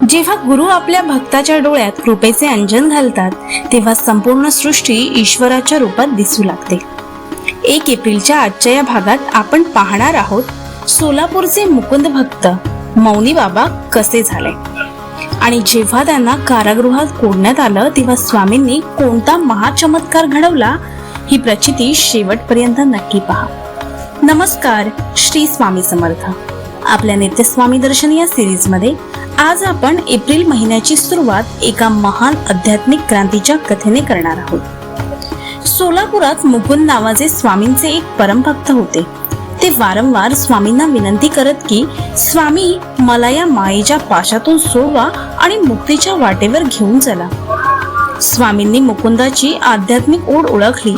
जेव्हा गुरु आपल्या भक्ताच्या डोळ्यात कृपेचे अंजन घालतात तेव्हा संपूर्ण सृष्टी ईश्वराच्या रूपात दिसू लागते। 1 एप्रिलच्या आजच्या या भागात आपण पाहणार आहोत सोलापूरचे मुकुंद भक्त मौनी बाबा कसे झाले आणि जेव्हा त्यांना कारागृहात कोंडण्यात आलं तेव्हा स्वामींनी कोणता महाचमत्कार घडवला ही प्रचिती शेवटपर्यंत नक्की पहा। नमस्कार, श्री स्वामी समर्थ। आपल्या नित्यस्वामी दर्शन या सिरीज मध्ये आज आपण एप्रिल महिन्याची सुरुवात एका महान आध्यात्मिक क्रांतीच्या कथेने करणार आहोत। सोलापुरात मुकुंद नावाचे स्वामींचे एक परमभक्त होते। ते वारंवार स्वामींना विनंती करत की स्वामी, मला या मायेच्या पाशातून सोडवा आणि मुक्तीच्या वाटेवर घेऊन चला। स्वामींनी मुकुंदाची आध्यात्मिक ओढ ओळखली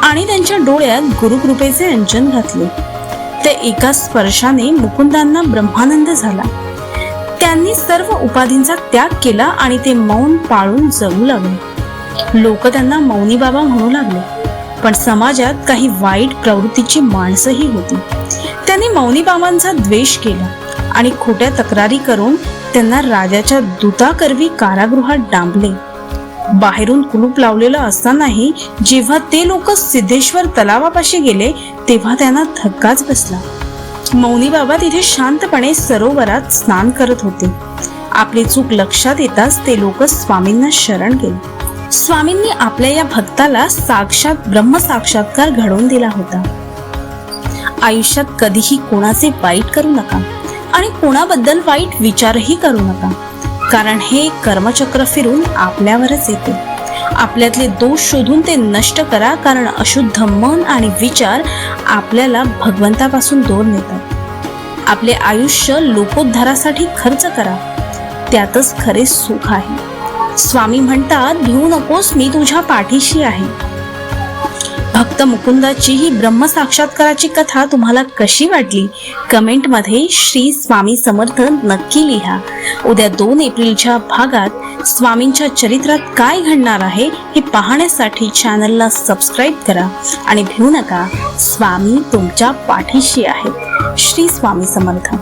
आणि त्यांच्या डोळ्यात गुरुकृपेचे अंजन घातले। ते एका स्पर्शाने मुकुंदांना ब्रह्मानंद झाला। त्यांनी सर्व उपाधींचा त्याग केला आणि ते मौन पाळून जगू लागले। लोक त्यांना मौनी बाबा म्हणू लागले, पण समाजात काही वाईट प्रवृत्तीची माणसंही होती। त्यांनी मौनी बाबांचा द्वेष केला आणि खोट्या तक्रारी करून त्यांना राजाच्या दूताकरवी कारागृहात डांबले। बाहेरून कुलूप लावलेलं असतानाही जेव्हा ते लोक सिद्धेश्वर तलावापाशी गेले तेव्हा त्यांना धक्काच बसला। मौनी बाबा तिथे शांतपणे सरोवरात स्नान करत होते। आपली चूक लक्षात येताच ते लोक स्वामींना शरण गेले। स्वामींनी आपल्या या भक्ताला साक्षात ब्रह्म साक्षात्कार घडवून दिला होता। आयुष्यात कधीही कोणाचे वाईट करू नका आणि कोणाबद्दल वाईट विचारही करू नका, कारण हे कर्मचक्र फिरून आपल्यावरच येते। आपल्यातले दोष शोधून ते नष्ट करा, कारण अशुद्ध मन आणि विचार आपल्याला भगवंतापासून दूर नेतात। आपले आयुष्य लोकोद्धारासाठी खर्च करा, त्यातच खरे सुख आहे। स्वामी म्हणतात, भिवू नकोस, मी तुझ्या पाठीशी आहे। भक्त मुकुंदाची ही ब्रह्म साक्षात्काराची कथा तुम्हाला कशी वाटली कमेंट मध्ये श्री स्वामी समर्थ नक्की लिहा। उद्या 2 एप्रिलच्या भागात स्वामींच्या चरित्रात काय घडणार आहे हे पाहण्यासाठी चॅनलला सबस्क्राईब करा आणि भिवू नका, स्वामी तुमच्या पाठीशी आहेत। श्री स्वामी समर्थ।